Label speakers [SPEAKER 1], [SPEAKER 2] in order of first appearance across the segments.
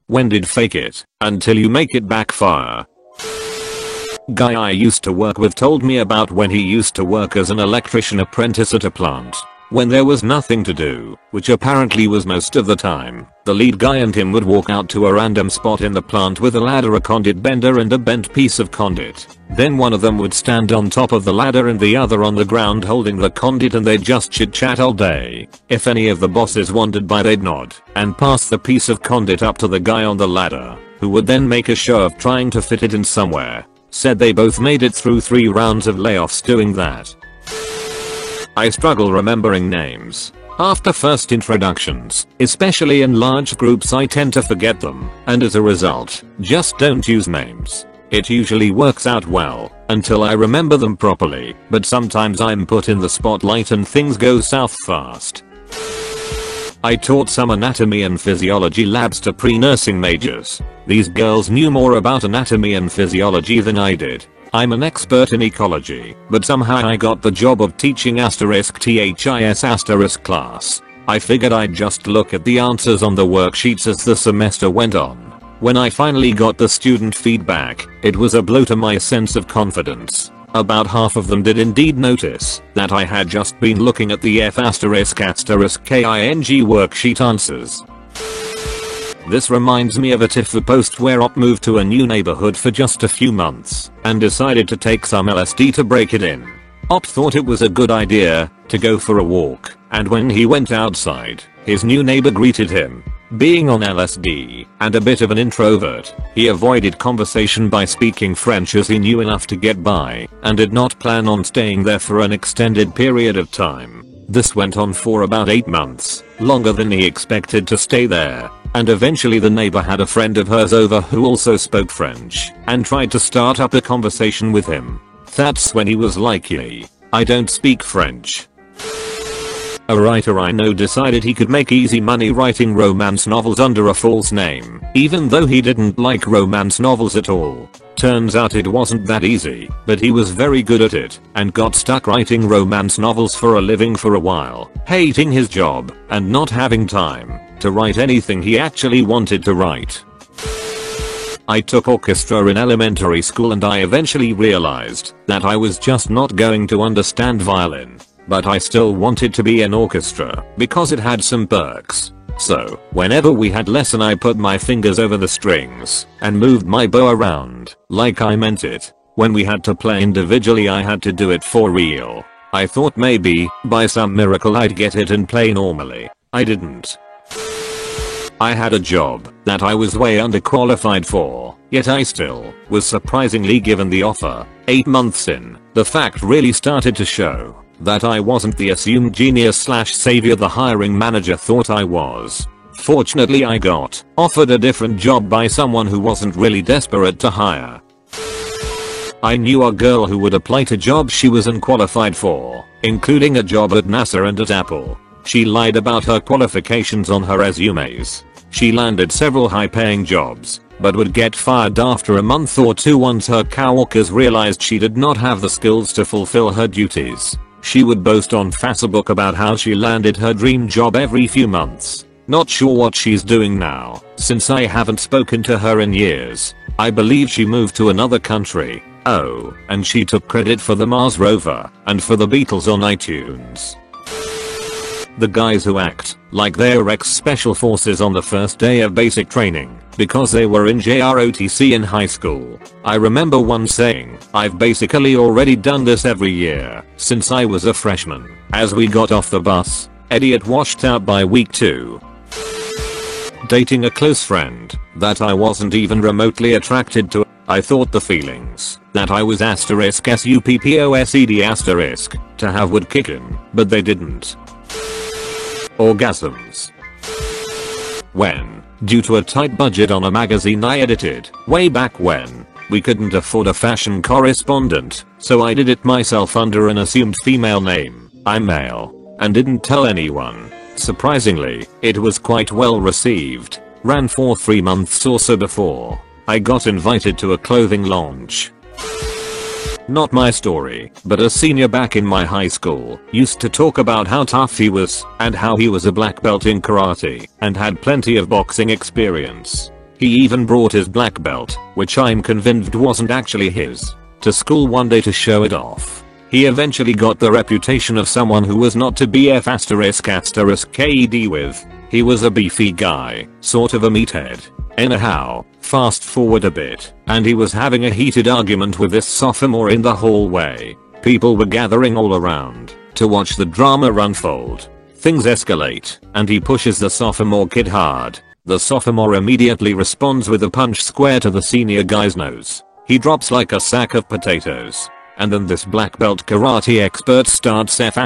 [SPEAKER 1] When did fake it until you make it backfire. Guy I used to work with told me about when he used to work as an electrician apprentice at a plant. When there was nothing to do, which apparently was most of the time, the lead guy and him would walk out to a random spot in the plant with a ladder, a conduit bender and a bent piece of conduit. Then one of them would stand on top of the ladder and the other on the ground holding the conduit, and they'd just chit chat all day. If any of the bosses wandered by, they'd nod and pass the piece of conduit up to the guy on the ladder, who would then make a show of trying to fit it in somewhere. Said they both made it through 3 rounds of layoffs doing that. I struggle remembering names. After first introductions, especially in large groups, I tend to forget them, and as a result, just don't use names. It usually works out well, until I remember them properly, but sometimes I'm put in the spotlight and things go south fast. I taught some anatomy and physiology labs to pre-nursing majors. These girls knew more about anatomy and physiology than I did. I'm an expert in ecology, but somehow I got the job of teaching *THIS* class. I figured I'd just look at the answers on the worksheets as the semester went on. When I finally got the student feedback, it was a blow to my sense of confidence. About half of them did indeed notice that I had just been looking at the F******king worksheet answers. This reminds me of a TIFF post where Op moved to a new neighborhood for just a few months and decided to take some LSD to break it in. Op thought it was a good idea to go for a walk, and when he went outside, his new neighbor greeted him. Being on LSD and a bit of an introvert, he avoided conversation by speaking French as he knew enough to get by and did not plan on staying there for an extended period of time. This went on for about 8 months, longer than he expected to stay there. And eventually the neighbor had a friend of hers over who also spoke French and tried to start up a conversation with him. That's when he was like, "Yay, I don't speak French." A writer I know decided he could make easy money writing romance novels under a false name, even though he didn't like romance novels at all. Turns out it wasn't that easy, but he was very good at it and got stuck writing romance novels for a living for a while, hating his job and not having time to write anything he actually wanted to write. I took orchestra in elementary school and I eventually realized that I was just not going to understand violin, but I still wanted to be in orchestra because it had some perks. So, whenever we had lesson, I put my fingers over the strings and moved my bow around like I meant it. When we had to play individually, I had to do it for real. I thought maybe by some miracle I'd get it and play normally. I didn't. I had a job that I was way underqualified for, yet I still was surprisingly given the offer. 8 months in, the fact really started to show that I wasn't the assumed genius/savior the hiring manager thought I was. Fortunately, I got offered a different job by someone who wasn't really desperate to hire. I knew a girl who would apply to jobs she was unqualified for, including a job at NASA and at Apple. She lied about her qualifications on her resumes. She landed several high-paying jobs, but would get fired after a month or 2 once her coworkers realized she did not have the skills to fulfill her duties. She would boast on Facebook about how she landed her dream job every few months. Not sure what she's doing now, since I haven't spoken to her in years. I believe she moved to another country. Oh, and she took credit for the Mars rover and for the Beatles on iTunes. The guys who act like they're ex-special forces on the first day of basic training because they were in JROTC in high school. I remember one saying, "I've basically already done this every year since I was a freshman." As we got off the bus, idiot washed out by week 2. Dating a close friend that I wasn't even remotely attracted to. I thought the feelings that I was *SUPPOSED* to have would kick in, but they didn't. Orgasms. When, due to a tight budget on a magazine I edited, way back when, we couldn't afford a fashion correspondent, so I did it myself under an assumed female name. I'm male, and didn't tell anyone. Surprisingly, it was quite well received. Ran for 3 months or so before I got invited to a clothing launch. Not my story, but a senior back in my high school used to talk about how tough he was and how he was a black belt in karate and had plenty of boxing experience. He even brought his black belt, which I'm convinced wasn't actually his, to school one day to show it off. He eventually got the reputation of someone who was not to be F***KED with. He was a beefy guy, sort of a meathead. Anyhow, fast forward a bit, and he was having a heated argument with this sophomore in the hallway. People were gathering all around to watch the drama unfold. Things escalate, and he pushes the sophomore kid hard. The sophomore immediately responds with a punch square to the senior guy's nose. He drops like a sack of potatoes. And then this black belt karate expert starts F***ing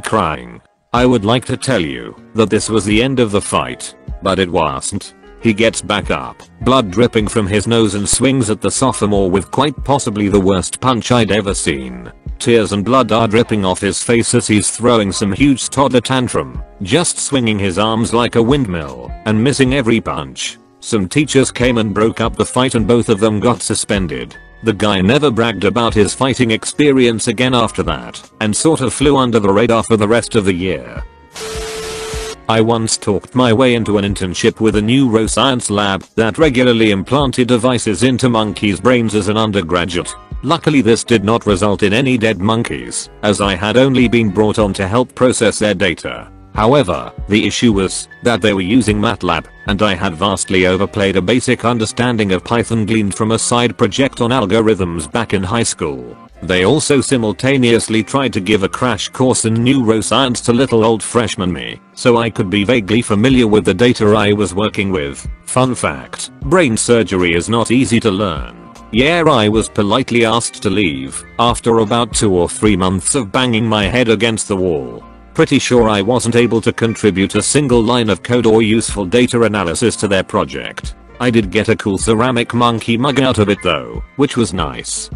[SPEAKER 1] crying. I would like to tell you that this was the end of the fight, but it wasn't. He gets back up, blood dripping from his nose, and swings at the sophomore with quite possibly the worst punch I'd ever seen. Tears and blood are dripping off his face as he's throwing some huge toddler tantrum, just swinging his arms like a windmill and missing every punch. Some teachers came and broke up the fight, and both of them got suspended. The guy never bragged about his fighting experience again after that, and sort of flew under the radar for the rest of the year. I once talked my way into an internship with a neuroscience lab that regularly implanted devices into monkeys' brains as an undergraduate. Luckily this did not result in any dead monkeys, as I had only been brought on to help process their data. However, the issue was that they were using MATLAB, and I had vastly overplayed a basic understanding of Python gleaned from a side project on algorithms back in high school. They also simultaneously tried to give a crash course in neuroscience to little old freshman me, so I could be vaguely familiar with the data I was working with. Fun fact, brain surgery is not easy to learn. Yeah, I was politely asked to leave after about 2 or 3 months of banging my head against the wall. Pretty sure I wasn't able to contribute a single line of code or useful data analysis to their project. I did get a cool ceramic monkey mug out of it though, which was nice.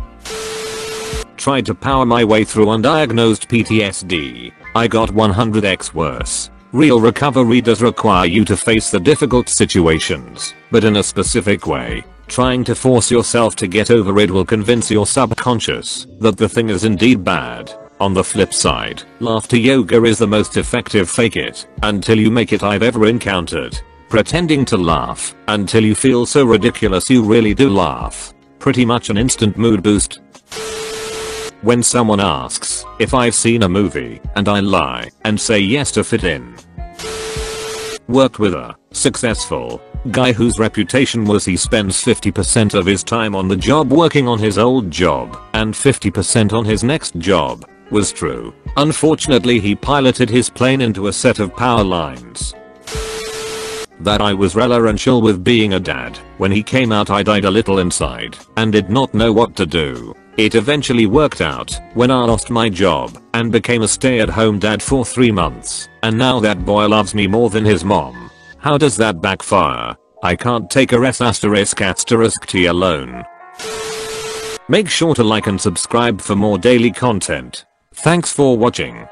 [SPEAKER 1] Tried to power my way through undiagnosed PTSD. I got 100x worse. Real recovery does require you to face the difficult situations, but in a specific way. Trying to force yourself to get over it will convince your subconscious that the thing is indeed bad. On the flip side, laughter yoga is the most effective fake it until you make it I've ever encountered. Pretending to laugh until you feel so ridiculous you really do laugh. Pretty much an instant mood boost. When someone asks if I've seen a movie and I lie and say yes to fit in. Worked with a successful guy whose reputation was he spends 50% of his time on the job working on his old job and 50% on his next job. Was true. Unfortunately he piloted his plane into a set of power lines. That I was rela and chill with being a dad. When he came out I died a little inside and did not know what to do. It eventually worked out when I lost my job and became a stay-at-home dad for 3 months, and now that boy loves me more than his mom. How does that backfire? I can't take a ***T alone. Make sure to like and subscribe for more daily content. Thanks for watching.